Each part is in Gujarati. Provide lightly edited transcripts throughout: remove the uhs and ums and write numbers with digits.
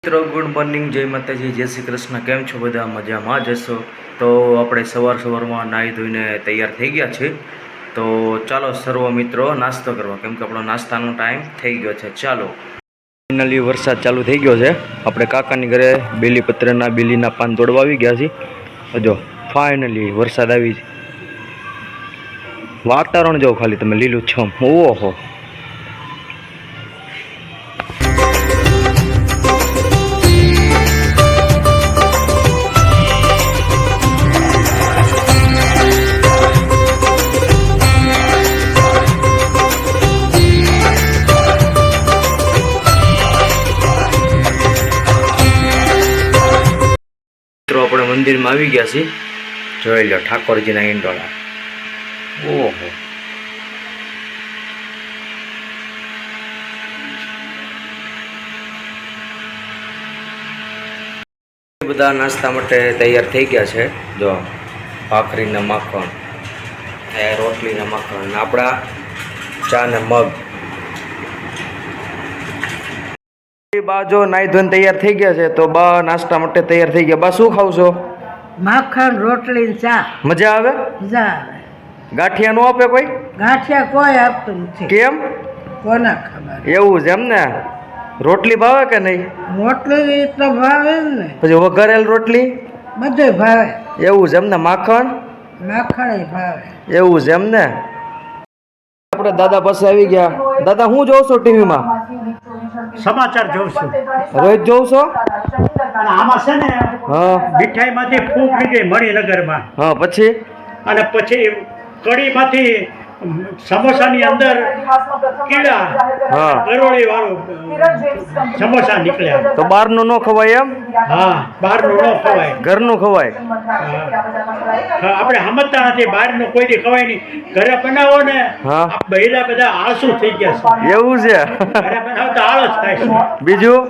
મિત્રો ગુડ મોર્નિંગ, જય માતાજી, જય શ્રી કૃષ્ણ. કેમ છો બધા? મજામાં જ હશો. તો આપણે સવારમાં નાહી ધોઈને તૈયાર થઈ ગયા છે. તો ચાલો સર્વ મિત્રો નાસ્તો કરવા, કેમ કે આપણો નાસ્તાનો ટાઈમ થઈ ગયો છે. ચાલો, ફાઇનલી વરસાદ ચાલુ થઈ ગયો છે. આપણે કાકાની ઘરે બીલીના પાન તોડવા આવી ગયા છીએ. જો ફાઇનલી વરસાદ આવી. વાતાવરણ જો ખાલી તમે, લીલું છમ. ઓહો, આપણે મંદિરમાં આવી ગયા છીએ. જોઈ લો ઠાકોરજીના ઈંડોળા. ઓહો, બધા નાસ્તા માટે તૈયાર થઈ ગયા છે. જો ભાખરીના માખણ, રોટલીના માખણ, આપણા ચા ને મગ. બા જો નાઈ ધોઈને તૈયાર થઈ ગયા છે. તો બા નાસ્તા માટે તૈયાર થઈ ગયા. બા શું ખાવ છો? માખણ, રોટલી, ચા. મજા આવે? મજા આવે. ગાંઠિયા નો આપે કોઈ? ગાંઠિયા કોઈ આપતું નથી. કેમ? કોને ખબર. એવું છે એમ ને? રોટલી ભાવે કે નહીં? રોટલી તો ભાવે ને. પછી વઘારેલ રોટલી બધું ભાવે. એવું છે એમ ને? માખણ માખણ ભાવે. એવું છે એમ ને? આપણે દાદા પાસે આવી ગયા. દાદા હું જોઉં છું ટીવીમાં? સમાચાર જોઉં છું. રોજ જોઉં છો? અને આમાં છે ને હા મીઠાઈમાંથી ફૂંક નીકળી મણિનગરમાં, હા. પછી અને પછી કઢીમાંથી સમોસાની અંદર કીડા હા ગરોળી વાળું સમોસા નીકળ્યા. તો બહારનું ન ખવાય એમ? હા, બહારનું ન ખવાય, ઘરનું ખવાય. આપણે સમજતા નથી. બહારનું કોઈ દી ખવાય નહીં. ઘરે બનાવો ને, હા. બધા આળસુ થઈ ગયા છે. એવું છે? ઘરે બનાવો તો આળસ થાય છે. બીજું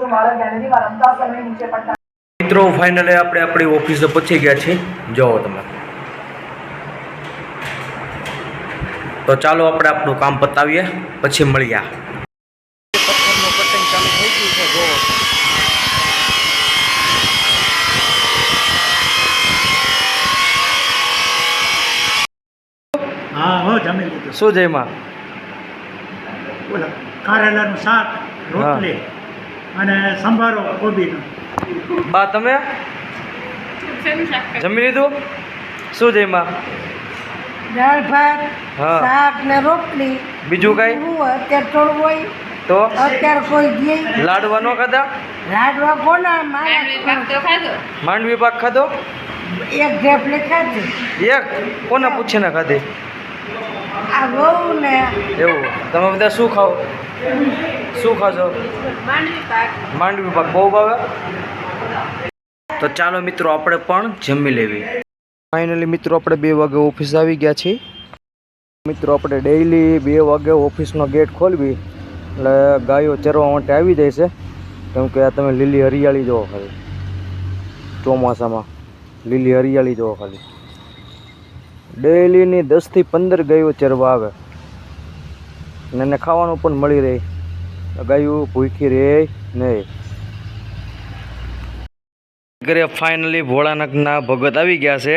મિત્રો ફાઇનલી આપણે આપણી ઓફિસે પહોંચી ગયા છીએ. જોવો તમે. તો ચાલો આપણે આપણું કામ પતાવીએ, પછી મળ્યા. પથ્થરનું કટિંગ ચાલુ થઈ ગયું છે. જોવો હા, હો જમી લીધું. શું જયમાં? ઓલા કારેલાનું શાક, રોટલી અને સંભારો કોબીનો. બા તમે જમી લીધું? શું જયમાં? દાળ ભાત, હા. શાક ને રોટલી. બીજું કઈ? અત્યારે થોડું હોય. તો અત્યારે કોઈ દે. લાડવા નો ખાધા? લાડવા કોના મારા માંડવી પાક ખાધો? એક ઢેફલી ખાધી. એક કોને પૂછીને ખાધી? આ બહુ ને એવું? તમે બધા શું ખાઓ? શું ખાશો? માંડવી પાક બહુ ભાવે? તો ચાલો મિત્રો આપણે પણ જમી લેવી. ફાઇનલી મિત્રો આપણે 2 વાગે ઓફિસ આવી ગયા છીએ. મિત્રો આપણે ડેઈલી 2 વાગે ઓફિસનો ગેટ ખોલવી એટલે ગાયો ચરવા માટે આવી જાય છે. કેમ કે આ તમે લીલી હરિયાળી જુઓ ખાલી, ચોમાસામાં લીલી હરિયાળી જુઓ ખાલી. ડેઈલીની 10 થી 15 ગાયો ચરવા આવે અને એને ખાવાનું પણ મળી રહે. ગાયું ભૂખી રહે નહીં. ઘરે ફાઇનલી ભોળાનાથના ભગત આવી ગયા છે.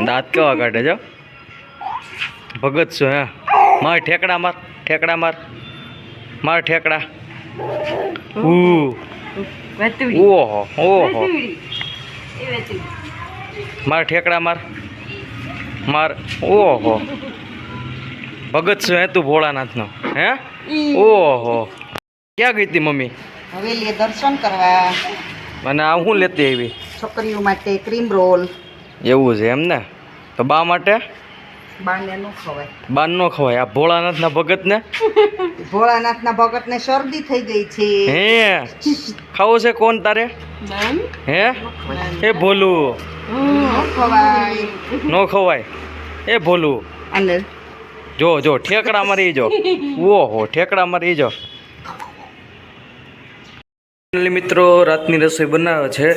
દાંત કેવા કાઢે છો? ભગત છો હે? માર ઠેકડા માર, ઠેકડા માર, માર ઠેકડા. ઓહો ઓહો, માર ઠેકડા માર, માર. ઓહો, ભગત છો હે તું ભોળાનાથનો? હે? ઓહો, ક્યાં ગઈ હતી મમ્મી? હવેલી દર્શન કરવા. અને આ હું લેતી આવી? છોકરીઓ માટે ક્રીમ રોલ. એવું છે એમ ને? તો બા માટે? બાને નો ખવાય. બાન નો ખવાય. આ ભોળાનાથના ભગતને? ભોળાનાથના ભગતને શરદી થઈ ગઈ છે. હે ખાવું છે કોણ તારે? હે એ ભોલું નો ખવાય. નો ખવાય એ ભોલું. અને જો જો ઠેકડા મારી જો. ઓહો, ઠેકડા મારી જો. મિત્રો રાતની રસોઈ બનાવે છે.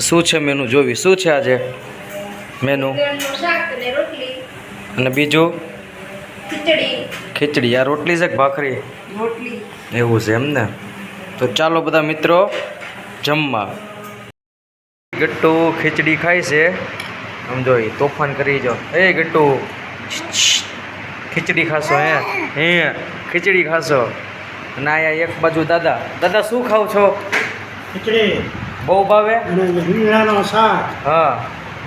શું છે મેનુ જોવી? શું છે આજે મેનુ? અને બીજું? ખીચડી આ રોટલી છે કે ભાખરી રોટલી. એવું છે એમ ને. તો ચાલો બધા મિત્રો જમવા. ગટ્ટુ ખીચડી ખાય છે. સમજો એ તોફાન કરી જો. એ ગટ્ટુ ખીચડી ખાશો હે ખીચડી ખાશો. અને અહીંયા એક બાજુ દાદા. દાદા શું ખાવ છો? ખીચડી બહુ ભાવે? અને રીંગણાનો શાક, હા.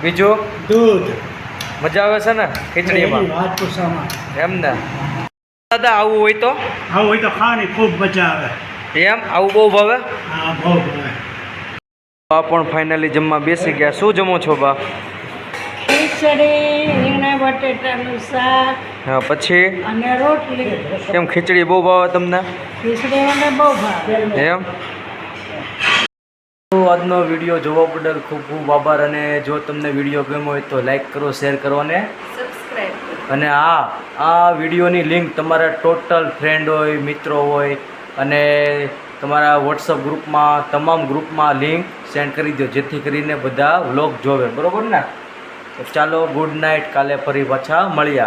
બીજું દૂધ. મજા આવે છે ને ખીચડીમાં? એની વાત પૂછવામાં. એમ ને. દાદા આવું હોય તો આવું હોય તો ખાવાની ખૂબ મજા આવે. એમ આવું બહુ ભાવે? હા, બહુ ભાવે. આ પણ ફાઇનલી જમવા બેસી ગયા. શું જમો છો બા? ખીચડી રીંગણા બટેટાનું શાક હા પછી અને રોટલી. કેમ ખીચડી બહુ ભાવે તમને? ખીચડી મને બહુ ભાવે. એમ. તો આજનો વિડીયો જોવા બદલ ખૂબ ખૂબ આભાર. અને જો તમને વિડીયો ગમ્યો હોય તો લાઈક કરો, શેર કરો અને અને આ વિડીયોની લિંક તમારા ટોટલ ફ્રેન્ડ હોય, મિત્રો હોય અને તમારા વોટ્સઅપ ગ્રુપમાં તમામ ગ્રુપમાં લિંક સેન્ડ કરી દો, જેથી કરીને બધા વ્લોગ જોવે. બરાબર ને? તો ચાલો ગુડ નાઇટ. કાલે ફરી પાછા મળ્યા.